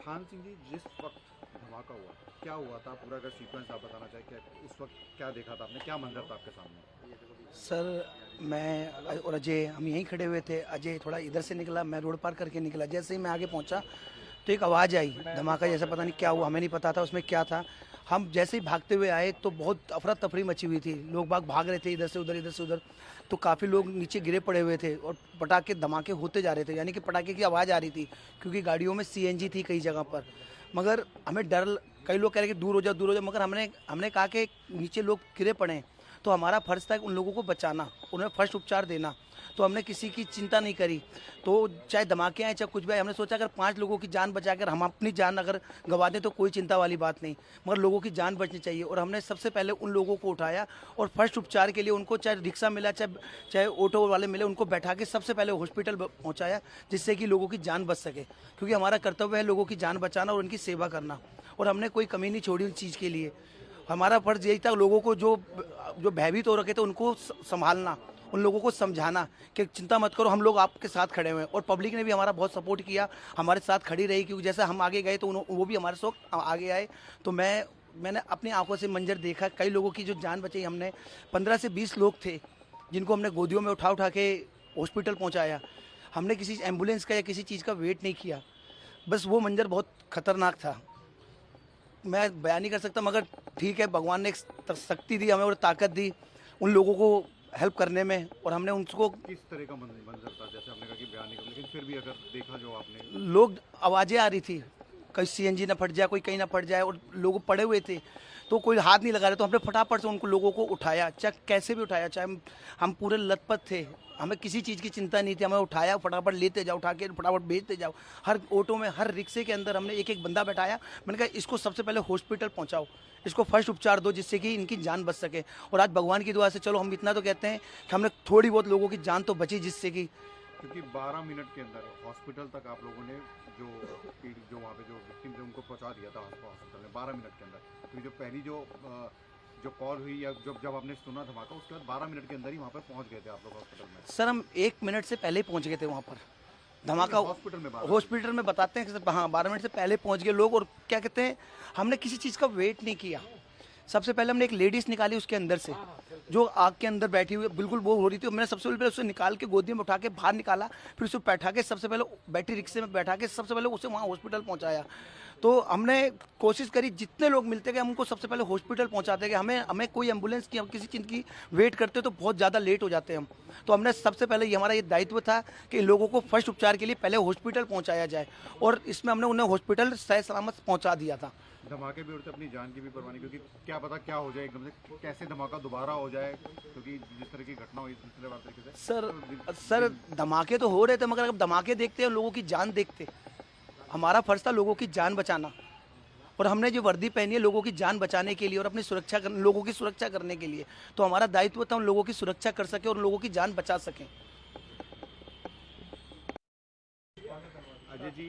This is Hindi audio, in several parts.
थान सिंह जी, जिस वक्त धमाका हुआ, क्या हुआ था पूरा, अगर सीक्वेंस आप बताना चाहें, क्या उस वक्त क्या देखा था आपने, क्या मंजर था आपके सामने? सर, मैं और अजय हम यहीं खड़े हुए थे। अजय थोड़ा इधर से निकला, मैं रोड पार करके निकला। जैसे ही मैं आगे पहुंचा तो एक आवाज़ आई धमाका जैसा, पता नहीं क्या हुआ, हमें नहीं पता था उसमें क्या था। हम जैसे ही भागते हुए आए तो बहुत अफरा तफरी मची हुई थी, लोग बाग भाग रहे थे इधर से उधर, इधर से उधर। तो काफ़ी लोग नीचे गिरे पड़े हुए थे और पटाखे धमाके होते जा रहे थे, यानी कि पटाखे की आवाज़ आ रही थी, क्योंकि गाड़ियों में सीएनजी थी कई जगह पर। मगर हमें डर, कई लोग कह रहे कि दूर हो जाओ दूर हो जाओ, मगर हमने हमने कहा कि नीचे लोग गिरे पड़े हैं, तो हमारा फर्ज था उन लोगों को बचाना, उन्हें फर्स्ट उपचार देना। तो हमने किसी की चिंता नहीं करी। तो चाहे धमाके आए चाहे कुछ भी आए, हमने सोचा अगर 5 लोगों की जान बचाकर हम अपनी जान अगर गंवा दें तो कोई चिंता वाली बात नहीं, मगर लोगों की जान बचनी चाहिए। और हमने सबसे पहले उन लोगों को उठाया और फर्स्ट उपचार के लिए उनको, चाहे रिक्शा मिला चाहे चाहे ऑटो वाले मिले, उनको बैठा के सबसे पहले हॉस्पिटल पहुंचाया, जिससे कि लोगों की जान बच सके। क्योंकि हमारा कर्तव्य है लोगों की जान बचाना और उनकी सेवा करना, और हमने कोई कमी नहीं छोड़ी उस चीज़ के लिए। हमारा फर्ज यही था लोगों को जो जो भयभीत हो रखे थे उनको संभालना, उन लोगों को समझाना कि चिंता मत करो, हम लोग आपके साथ खड़े हुए हैं। और पब्लिक ने भी हमारा बहुत सपोर्ट किया, हमारे साथ खड़ी रही, क्योंकि जैसे हम आगे गए तो वो भी हमारे साथ आगे आए। तो मैंने अपनी आंखों से मंजर देखा, कई लोगों की जो जान बचाई हमने। 15 से 20 लोग थे जिनको हमने गोदियों में उठा उठा के हॉस्पिटल पहुंचाया। हमने किसी एम्बुलेंस का या किसी चीज़ का वेट नहीं किया। बस वो मंजर बहुत खतरनाक था, मैं बयान नहीं कर सकता, मगर ठीक है, भगवान ने एक शक्ति दी हमें और ताकत दी उन लोगों को हेल्प करने में, और हमने उनको, किस तरह का मंजर था? जैसे आपने कहा कि बयान नहीं कर, लेकिन फिर भी अगर देखा जो आपने। लोग, आवाज़ें आ रही थी, कहीं सीएनजी ना फट जाए, कोई कहीं ना फट जाए, और लोग पड़े हुए थे तो कोई हाथ नहीं लगा रहे, तो हमने फटाफट से उनको लोगों को उठाया, चाहे कैसे भी उठाया, चाहे हम पूरे लथपथ थे, हमें किसी चीज़ की चिंता नहीं थी। हमें उठाया, फटाफट लेते जाओ, उठा के फटाफट भेजते जाओ। हर ऑटो में, हर रिक्शे के अंदर हमने एक एक बंदा बैठाया। मैंने कहा इसको सबसे पहले हॉस्पिटल पहुंचाओ, इसको फर्स्ट उपचार दो, जिससे कि इनकी जान बच सके। और आज भगवान की दुआ से चलो हम इतना तो कहते हैं कि हमने थोड़ी बहुत लोगों की जान तो बची, जिससे कि, क्योंकि 12 मिनट के अंदर हॉस्पिटल तक आप लोगों ने जो जो वहाँ पे जो विक्टिम थे उनको पहुँचा दिया था हॉस्पिटल में 12 मिनट के अंदर। क्योंकि जो पहली जो कॉल हुई या जब आपने सुना धमाका, उसके बाद 12 मिनट के अंदर ही वहाँ पर पहुँच गए थे आप लोग हॉस्पिटल में? सर हम 1 मिनट से पहले ही पहुंच गए थे वहाँ पर। धमाका हॉस्पिटल में बताते हैं कि सर हाँ 12 मिनट से पहले पहुंच गए लोग। और क्या कहते हैं, हमने किसी चीज़ का वेट नहीं किया। सबसे पहले हमने एक लेडीज़ निकाली उसके अंदर से, जो आग के अंदर बैठी हुई बिल्कुल वो हो रही थी। मैंने सबसे पहले उसे निकाल के गोदी में उठा के बाहर निकाला, फिर उसे बैठा के सबसे पहले बैटरी रिक्शे में बैठा के सबसे पहले उसे वहाँ हॉस्पिटल पहुँचाया। तो हमने कोशिश करी, जितने लोग मिलते गए हम उनको सबसे पहले हॉस्पिटल पहुँचाते गए। हमें हमें कोई एम्बुलेंस की, हम किसी चीज़ की वेट करते तो बहुत ज़्यादा लेट हो जाते हम। तो हमने सबसे पहले हमारा ये दायित्व था कि लोगों को फर्स्ट उपचार के लिए पहले हॉस्पिटल पहुँचाया जाए, और इसमें हमने उन्हें हॉस्पिटल सही सलामत पहुँचा दिया था। धमाके भी उड़ते, अपनी जान की भी परवाह नहीं, क्योंकि क्या पता क्या हो जाए एकदम से, कैसे धमाका दोबारा हो जाए, क्योंकि जिस तरह की घटना हुई दूसरे बार तरीके से। सर धमाके तो हो रहे थे, मगर अगर धमाके देखते हैं लोगों की जान देखते। हमारा फर्ज था लोगों की जान बचाना, और हमने जो वर्दी पहनी है लोगों की जान बचाने के लिए और अपनी सुरक्षा लोगों की सुरक्षा करने के लिए। तो हमारा दायित्व था उन लोगों की सुरक्षा कर सके और लोगों की जान बचा सकें। अजय जी,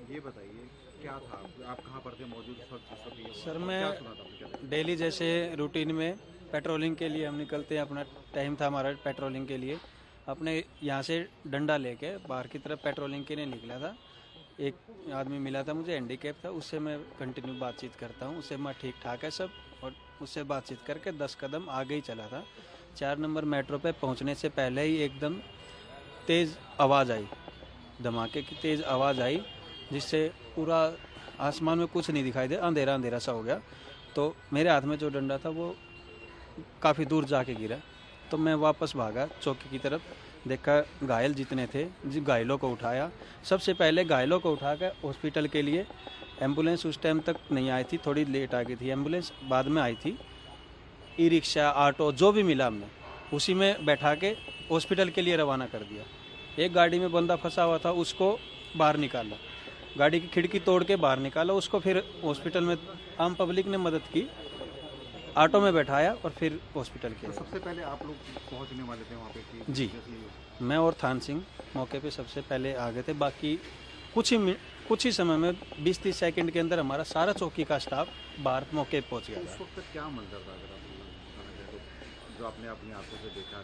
ये बताइए क्या था, आप कहाँ पर थे मौजूद उस वक्त ये हुआ? सर क्या मैं सुना था आपने, क्या देखा? डेली जैसे रूटीन में पेट्रोलिंग के लिए हम निकलते हैं, अपना टाइम था हमारा पेट्रोलिंग के लिए। अपने यहाँ से डंडा लेके बाहर की तरफ पेट्रोलिंग के लिए निकला था। एक आदमी मिला था मुझे, हैंडीकैप था, उससे मैं कंटिन्यू बातचीत करता हूँ, उससे मैं ठीक ठाक है सब, और उससे बातचीत करके 10 कदम आगे ही चला था। 4 नंबर मेट्रो पे पहुँचने से पहले ही एकदम तेज़ आवाज़ आई, धमाके की तेज़ आवाज़ आई, जिससे पूरा आसमान में कुछ नहीं दिखाई दे, अंधेरा अंधेरा सा हो गया। तो मेरे हाथ में जो डंडा था वो काफ़ी दूर जाके गिरा। तो मैं वापस भागा चौकी की तरफ, देखा घायल जितने थे, जी घायलों को उठाया। सबसे पहले घायलों को उठा कर हॉस्पिटल के लिए, एम्बुलेंस उस टाइम तक नहीं आई थी, थोड़ी लेट आ गई थी, एम्बुलेंस बाद में आई थी। ई रिक्शा, ऑटो जो भी मिला हमने उसी में बैठा के हॉस्पिटल के लिए रवाना कर दिया। एक गाड़ी में बंदा फंसा हुआ था, उसको बाहर निकाला, गाड़ी की खिड़की तोड़ के बाहर निकाला, उसको फिर हॉस्पिटल में आम पब्लिक ने मदद की, ऑटो में बैठाया और फिर हॉस्पिटल के तो लिए। सबसे पहले आप लोग पहुंचने वाले थे वहाँ पे कि जी, जैसे मैं और थान सिंह मौके पे सबसे पहले आ गए थे। बाकी कुछ ही समय में 20-30 सेकंड के अंदर हमारा सारा चौकी का स्टाफ बाहर मौके पे पहुंच गया उस था। वक्त क्या मंजर था, अगर आप बताना चाहें तो, जो आपने अपनी आंखों से देखा?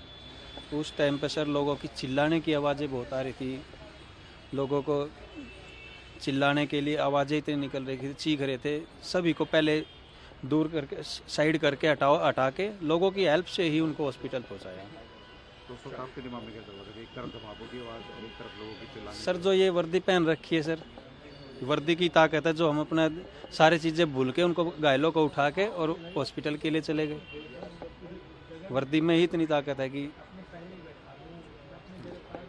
उस टाइम पे सर लोगों की चिल्लाने की आवाज़ें बहुत आ रही थी, लोगों को चिल्लाने के लिए आवाज़ें इतनी निकल रही थी, चीख रहे थे। सभी को पहले दूर करके, साइड करके हटा के लोगों की हेल्प से ही उनको हॉस्पिटल पहुंचाया। तो उस वक्त आपके दिमाग में क्या चल रहा था? एक तरफ धमाकों की आवाज़ और एक तरफ लोगों की चिल्लाने सर जो ये वर्दी पहन रखी है सर, वर्दी की ताकत है, जो हम अपना सारी चीज़ें भूल के उनको घायलों को उठा के और हॉस्पिटल के लिए चले गए। वर्दी में ही इतनी ताकत है कि